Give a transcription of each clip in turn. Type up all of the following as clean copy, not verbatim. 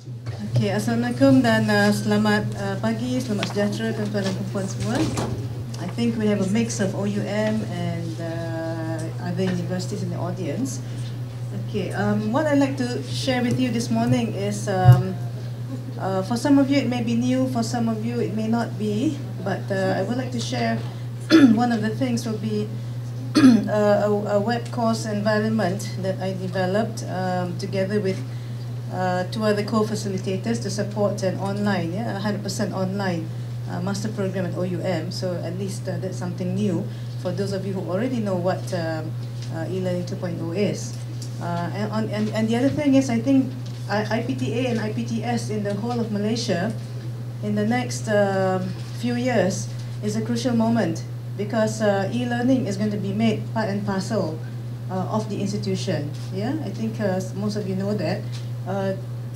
Okay, Assalamualaikum dan selamat pagi, selamat sejahtera tuan-tuan dan puan semua. I think we have a mix of OUM and other universities in the audience. Okay, what I'd like to share with you this morning is, for some of you it may be new, for some of you it may not be, but I would like to share one of the things will be a web course environment that I developed together with two other co-facilitators to support an online, 100% online master program at OUM. So at least that's something new for those of you who already know what eLearning 2.0 is. And the other thing is, I think IPTA and IPTS in the whole of Malaysia in the next few years is a crucial moment, because e-learning is going to be made part and parcel of the institution. Yeah, I think most of you know that.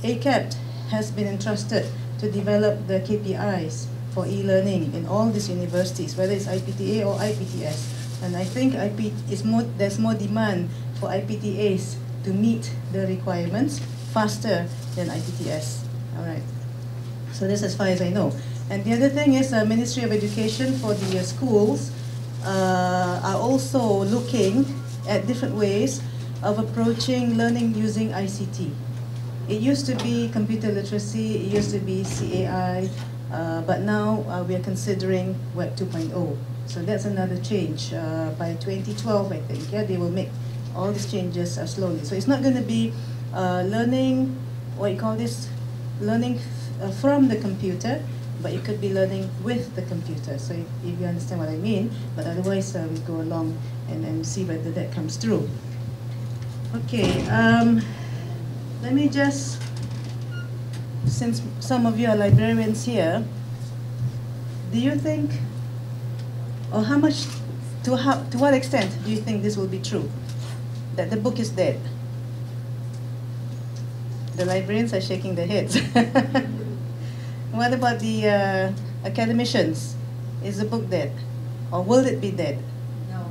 ACAP has been entrusted to develop the KPIs for e-learning in all these universities, whether it's IPTA or IPTS. And I think there's more demand for IPTAs to meet the requirements faster than IPTS. All right. So this as far as I know. And the other thing is, Ministry of Education for the schools are also looking at different ways of approaching learning using ICT. It used to be computer literacy, it used to be CAI, but now we are considering Web 2.0. So that's another change. By 2012, I think, they will make all these changes slowly. So it's not going to be learning, what you call this, learning from the computer, but it could be learning with the computer. So if you understand what I mean, but otherwise we go along and see whether that comes through. Okay. Let me just, since some of you are librarians here, do you think, or how much, to what extent do you think this will be true, that the book is dead? The librarians are shaking their heads. What about the academicians? Is the book dead? Or will it be dead? No.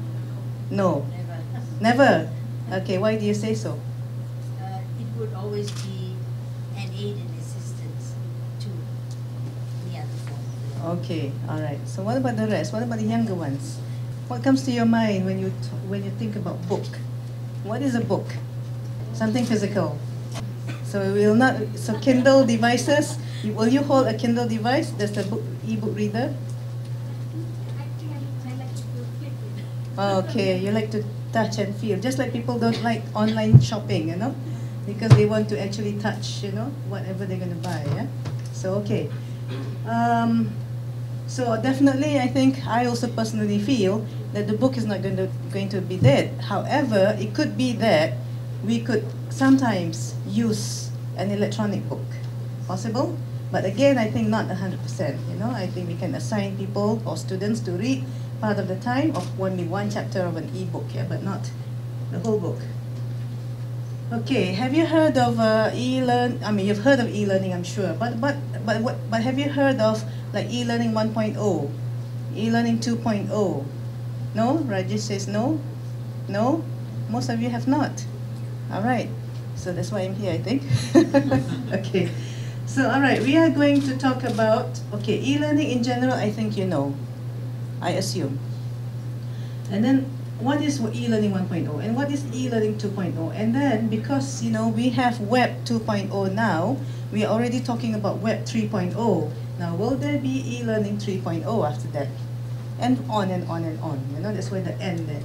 No? Never. Never? Okay, why do you say so? It would always be an aid and assistance to the other form. Okay, all right. So what about the rest? What about the younger ones? What comes to your mind when you think about book? What is a book? Something physical. So we will not. So Kindle devices. Will you hold a Kindle device? That's the book e-book reader. I like to flip it. Okay, you like to touch and feel, just like people don't like online shopping, you know, because they want to actually touch, you know, whatever they're going to buy. Yeah. So okay. So definitely, I think I also personally feel that the book is not going to be dead. However, it could be that we could sometimes use an electronic book. Possible? But again, I think not 100%. You know, I think we can assign people or students to read part of the time of only one chapter of an e-book, yeah, but not the whole book. Okay, have you heard of e-learn? I mean, you've heard of e-learning, I'm sure. But have you heard of like e-learning 1.0, e-learning 2.0? No? Rajesh says no. No? Most of you have not. All right. So that's why I'm here, I think. Okay. So, all right, we are going to talk about, okay, e-learning in general, I think you know, I assume. And then, what is e-learning 1.0 and what is e-learning 2.0? And then, because, you know, we have Web 2.0 now, we are already talking about Web 3.0. Now, will there be e-learning 3.0 after that? And on and on and on. You know, that's why the N there.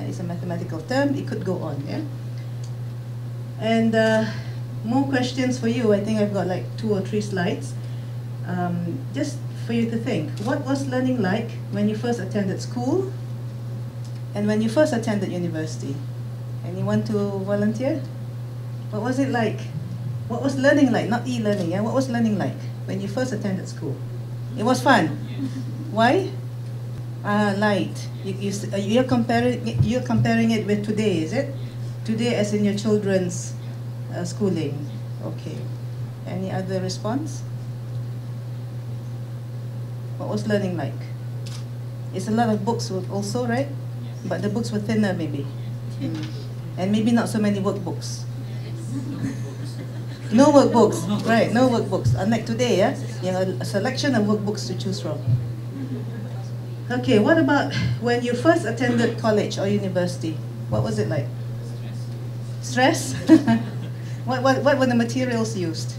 It's a mathematical term, it could go on, yeah? And more questions for you. I think I've got like 2 or 3 slides. Just for you to think. What was learning like when you first attended school and when you first attended university? Anyone to volunteer? What was it like? What was learning like? Not e-learning, yeah? What was learning like when you first attended school? It was fun. Why? Light. You're comparing it with today, is it? Today as in your children's schooling. Okay. Any other response? What was learning like? It's a lot of books also, right? Yes. But the books were thinner maybe. And maybe not so many workbooks. No workbooks, right? No workbooks. Unlike today, yeah, you have a selection of workbooks to choose from. Okay, what about when you first attended college or university? What was it like? Stress? What were the materials used?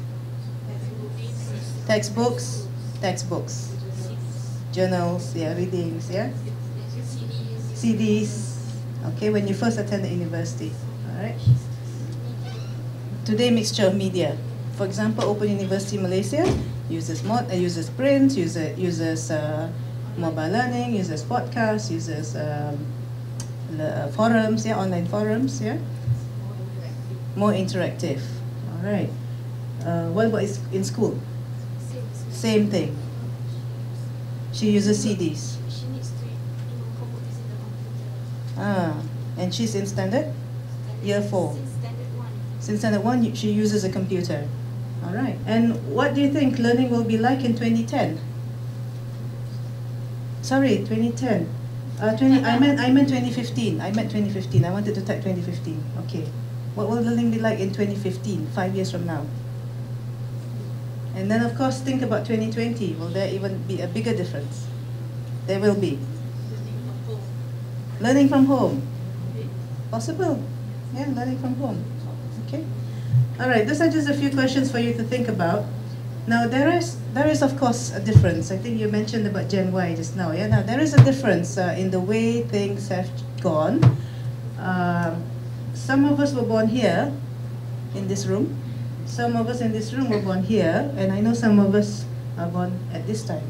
Textbooks, textbooks, journals, yeah, readings, yeah, CDs. Okay, when you first attended university, all right. Today, mixture of media. For example, Open University Malaysia uses print, uses mobile learning, uses podcasts, uses forums, yeah, online forums, yeah. More interactive. All right. What about in school? Same thing. She uses CDs. She needs to cope using the computer. Ah, and she's in standard? Year 4. Since standard 1. Since standard 1, she uses a computer. All right. And what do you think learning will be like in 2010? Sorry, 2010. I meant 2015. I meant 2015. I wanted to type 2015. Okay. What will learning be like in 2015, 5 years from now? And then, of course, think about 2020. Will there even be a bigger difference? There will be. Learning from home. Possible. Yeah, learning from home. Okay. All right, those are just a few questions for you to think about. Now, there is of course, a difference. I think you mentioned about Gen Y just now. Yeah, now there is a difference in the way things have gone. Some of us were born here, in this room. Some of us in this room were born here, and I know some of us are born at this time.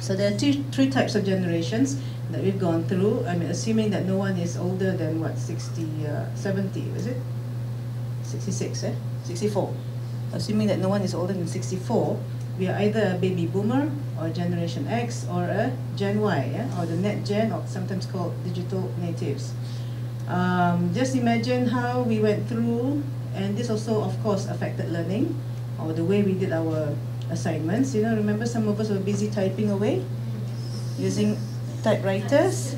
So there are three types of generations that we've gone through. I mean, assuming that no one is older than what, 60, 70, is it? 66, 64. Assuming that no one is older than 64, we are either a baby boomer or Generation X or a Gen Y, yeah? Or the net gen, or sometimes called digital natives. Just imagine how we went through, and this also, of course, affected learning, or the way we did our assignments. You know, remember some of us were busy typing away, using typewriters.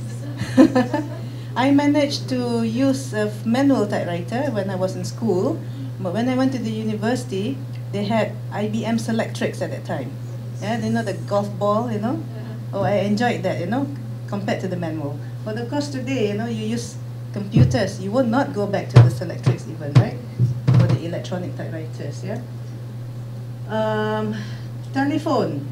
I managed to use a manual typewriter when I was in school, but when I went to the university, they had IBM Selectrix at that time. Yeah, you know, the golf ball, you know? Oh, I enjoyed that, you know, compared to the manual. But of course today, you know, you use computers. You will not go back to the Selectrix even, right? Or the electronic typewriters, yeah? Telephone.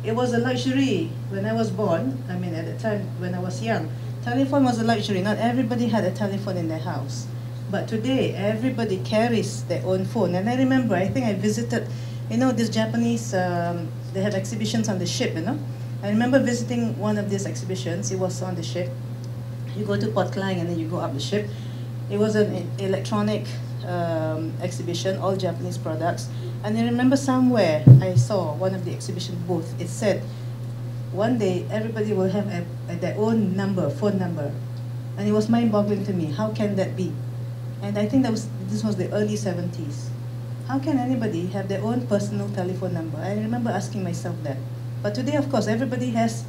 It was a luxury when I was born. I mean, at the time when I was young. Telephone was a luxury. Not everybody had a telephone in their house. But today, everybody carries their own phone. And I remember, I think I visited, you know, this Japanese, they have exhibitions on the ship, you know? I remember visiting one of these exhibitions. It was on the ship. You go to Port Klang and then you go up the ship. It was an electronic exhibition, all Japanese products. And I remember somewhere I saw one of the exhibition booths. It said, one day everybody will have their own number, phone number. And it was mind-boggling to me. How can that be? And I think this was the early 70s. How can anybody have their own personal telephone number? I remember asking myself that. But today, of course, everybody has,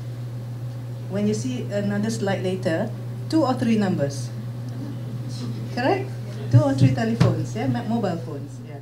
when you see another slide later, 2 or 3 numbers. Correct? 2 or 3 telephones, yeah, mobile phones, yeah.